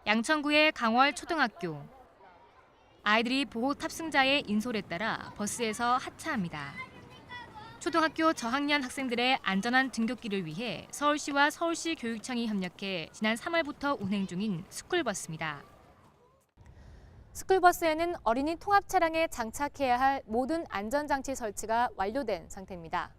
양천구의 강월 초등학교. 아이들이 보호 탑승자의 인솔에 따라 버스에서 하차합니다. 초등학교 저학년 학생들의 안전한 등굣길을 위해 서울시와 서울시 교육청이 협력해 지난 3월부터 운행 중인 스쿨버스입니다. 스쿨버스에는 어린이 통합 차량에 장착해야 할 모든 안전장치 설치가 완료된 상태입니다.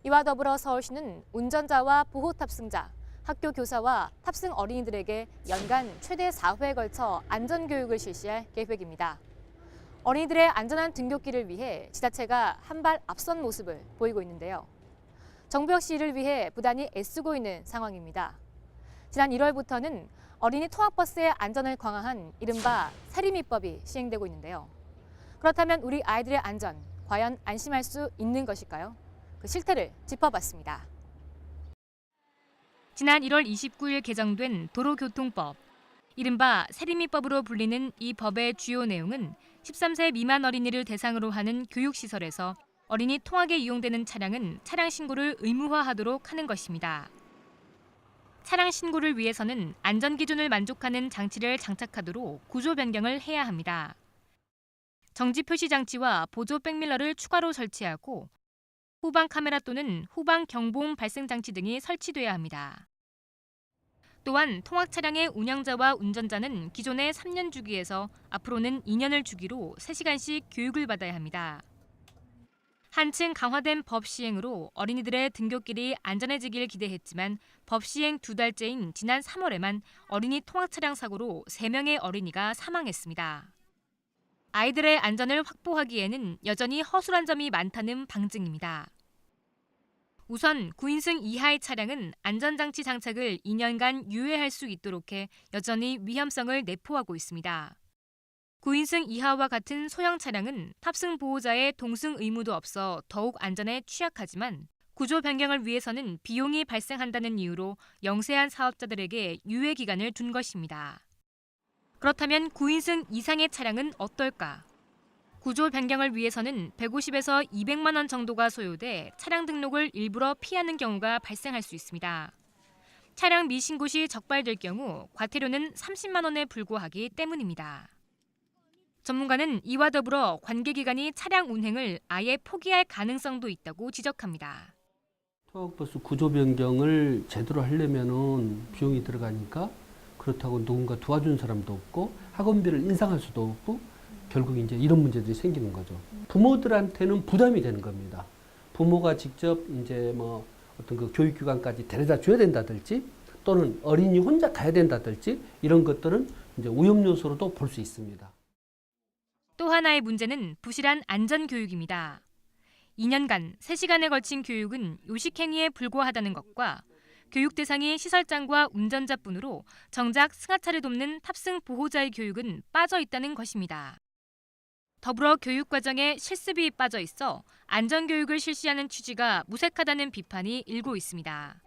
이와 더불어 서울시는 운전자와 보호 탑승자, 학교 교사와 탑승 어린이들에게 연간 최대 4회에 걸쳐 안전교육을 실시할 계획입니다. 어린이들의 안전한 등굣길을 위해 지자체가 한 발 앞선 모습을 보이고 있는데요. 정부 역시 이를 위해 부단히 애쓰고 있는 상황입니다. 지난 1월부터는 어린이 통학버스의 안전을 강화한 이른바 세리미법이 시행되고 있는데요. 그렇다면 우리 아이들의 안전, 과연 안심할 수 있는 것일까요? 그 실태를 짚어봤습니다. 지난 1월 29일 개정된 도로교통법. 이른바 세리미법으로 불리는 이 법의 주요 내용은 13세 미만 어린이를 대상으로 하는 교육시설에서 어린이 통학에 이용되는 차량은 차량 신고를 의무화하도록 하는 것입니다. 차량 신고를 위해서는 안전기준을 만족하는 장치를 장착하도록 구조 변경을 해야 합니다. 정지 표시 장치와 보조 백밀러를 추가로 설치하고 후방 카메라 또는 후방 경보음 발생 장치 등이 설치돼야 합니다. 또한 통학 차량의 운영자와 운전자는 기존의 3년 주기에서 앞으로는 2년을 주기로 3시간씩 교육을 받아야 합니다. 한층 강화된 법 시행으로 어린이들의 등굣길이 안전해지길 기대했지만 법 시행 2달째인 지난 3월에만 어린이 통학 차량 사고로 3명의 어린이가 사망했습니다. 아이들의 안전을 확보하기에는 여전히 허술한 점이 많다는 방증입니다. 우선 9인승 이하의 차량은 안전장치 장착을 2년간 유예할 수 있도록 해 여전히 위험성을 내포하고 있습니다. 9인승 이하와 같은 소형 차량은 탑승 보호자의 동승 의무도 없어 더욱 안전에 취약하지만 구조 변경을 위해서는 비용이 발생한다는 이유로 영세한 사업자들에게 유예 기간을 둔 것입니다. 그렇다면 9인승 이상의 차량은 어떨까? 구조 변경을 위해서는 150에서 200만 원 정도가 소요돼 차량 등록을 일부러 피하는 경우가 발생할 수 있습니다. 차량 미신고 시 적발될 경우 과태료는 30만 원에 불과하기 때문입니다. 전문가는 이와 더불어 관계기관이 차량 운행을 아예 포기할 가능성도 있다고 지적합니다. 통학버스 구조 변경을 제대로 하려면은 비용이 들어가니까 그렇다고 누군가 도와주는 사람도 없고 학원비를 인상할 수도 없고 결국 이제 이런 문제들이 생기는 거죠. 부모들한테는 부담이 되는 겁니다. 부모가 직접 이제 뭐 어떤 그 교육기관까지 데려다 줘야 된다든지 또는 어린이 혼자 가야 된다든지 이런 것들은 이제 위험 요소로도 볼 수 있습니다. 또 하나의 문제는 부실한 안전교육입니다. 2년간 3시간에 걸친 교육은 요식행위에 불과하다는 것과 교육 대상이 시설장과 운전자뿐으로 정작 승하차를 돕는 탑승 보호자의 교육은 빠져 있다는 것입니다. 더불어 교육 과정에 실습이 빠져 있어 안전교육을 실시하는 취지가 무색하다는 비판이 일고 있습니다.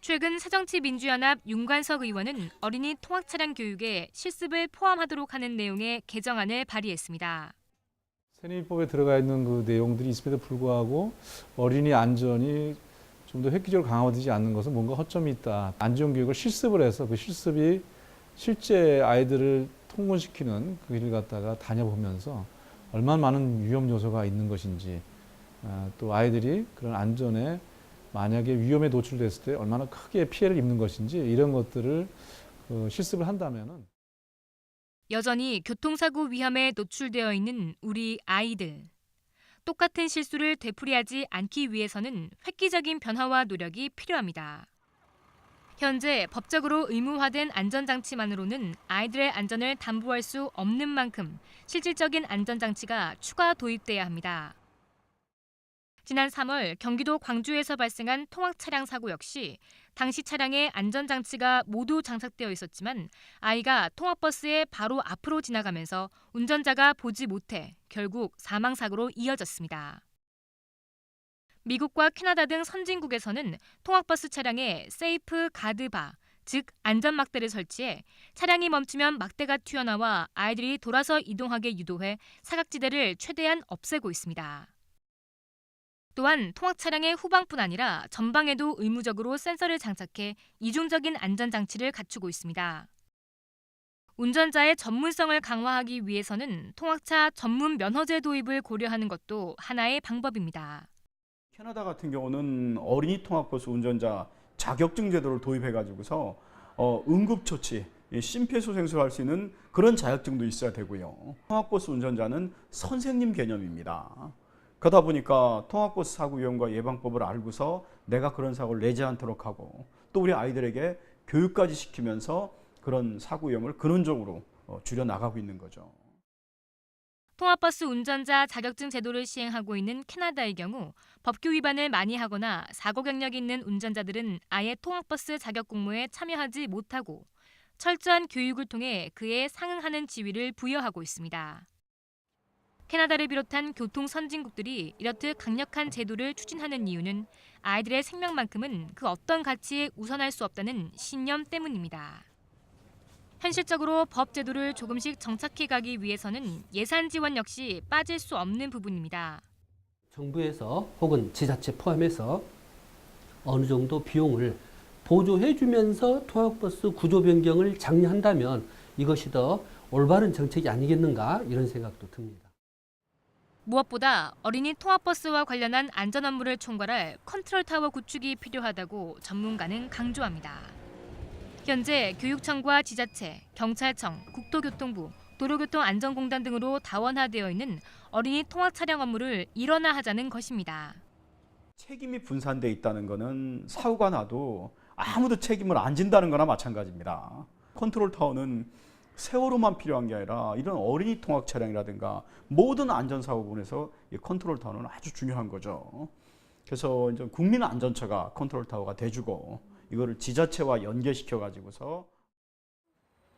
최근 새정치민주연합 윤관석 의원은 어린이 통학차량 교육에 실습을 포함하도록 하는 내용의 개정안을 발의했습니다. 세리미법에 들어가 있는 그 내용들이 있음에도 불구하고 어린이 안전이 좀 더 획기적으로 강화되지 않는 것은 뭔가 허점이 있다. 안전교육을 실습을 해서 그 실습이 실제 아이들을 통근시키는 그 길을 갖다가 다녀보면서 얼마나 많은 위험 요소가 있는 것인지 또 아이들이 그런 안전에 만약에 위험에 노출됐을 때 얼마나 크게 피해를 입는 것인지 이런 것들을 실습을 한다면은 여전히 교통사고 위험에 노출되어 있는 우리 아이들. 똑같은 실수를 되풀이하지 않기 위해서는 획기적인 변화와 노력이 필요합니다. 현재 법적으로 의무화된 안전장치만으로는 아이들의 안전을 담보할 수 없는 만큼 실질적인 안전장치가 추가 도입돼야 합니다. 지난 3월 경기도 광주에서 발생한 통학차량 사고 역시 당시 차량에 안전장치가 모두 장착되어 있었지만 아이가 통학버스의 바로 앞으로 지나가면서 운전자가 보지 못해 결국 사망사고로 이어졌습니다. 미국과 캐나다 등 선진국에서는 통학버스 차량에 세이프 가드바, 즉 안전막대를 설치해 차량이 멈추면 막대가 튀어나와 아이들이 돌아서 이동하게 유도해 사각지대를 최대한 없애고 있습니다. 또한 통학 차량의 후방뿐 아니라 전방에도 의무적으로 센서를 장착해 이중적인 안전장치를 갖추고 있습니다. 운전자의 전문성을 강화하기 위해서는 통학차 전문 면허제 도입을 고려하는 것도 하나의 방법입니다. 캐나다 같은 경우는 어린이 통학버스 운전자 자격증 제도를 도입해가지고서 응급처치, 심폐소생술을 할 수 있는 그런 자격증도 있어야 되고요. 통학버스 운전자는 선생님 개념입니다. 그러다 보니까 통학버스 사고 위험과 예방법을 알고서 내가 그런 사고를 내지 않도록 하고 또 우리 아이들에게 교육까지 시키면서 그런 사고 위험을 근원적으로 줄여 나가고 있는 거죠. 통학버스 운전자 자격증 제도를 시행하고 있는 캐나다의 경우 법규 위반을 많이 하거나 사고 경력이 있는 운전자들은 아예 통학버스 자격 공모에 참여하지 못하고 철저한 교육을 통해 그에 상응하는 지위를 부여하고 있습니다. 캐나다를 비롯한 교통 선진국들이 이렇듯 강력한 제도를 추진하는 이유는 아이들의 생명만큼은 그 어떤 가치에 우선할 수 없다는 신념 때문입니다. 현실적으로 법 제도를 조금씩 정착해 가기 위해서는 예산 지원 역시 빠질 수 없는 부분입니다. 정부에서 혹은 지자체 포함해서 어느 정도 비용을 보조해 주면서 통학버스 구조 변경을 장려한다면 이것이 더 올바른 정책이 아니겠는가 이런 생각도 듭니다. 무엇보다 어린이 통학버스와 관련한 안전 업무를 총괄할 컨트롤타워 구축이 필요하다고 전문가는 강조합니다. 현재 교육청과 지자체, 경찰청, 국토교통부, 도로교통안전공단 등으로 다원화되어 있는 어린이 통학 차량 업무를 일원화하자는 것입니다. 책임이 분산돼 있다는 것은 사고가 나도 아무도 책임을 안 진다는 거나 마찬가지입니다. 컨트롤 타워는 세월호만 필요한 게 아니라 이런 어린이 통학 차량이라든가 모든 안전사고 부분에서 이 컨트롤 타워는 아주 중요한 거죠. 그래서 이제 국민안전처가 컨트롤 타워가 돼주고 이거를 지자체와 연계시켜 가지고서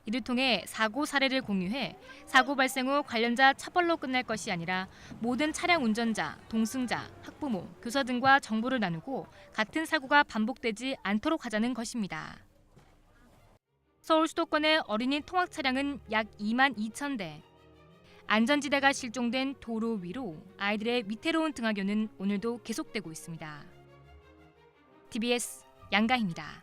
이를 통해 사고 사례를 공유해 사고 발생 후 관련자 처벌로 끝날 것이 아니라 모든 차량 운전자, 동승자, 학부모, 교사 등과 정보를 나누고 같은 사고가 반복되지 않도록 하자는 것입니다. 서울 수도권의 어린이 통학 차량은 약 2만 2천 대. 안전지대가 실종된 도로 위로 아이들의 위태로운 등하교는 오늘도 계속되고 있습니다. TBS 양가희입니다.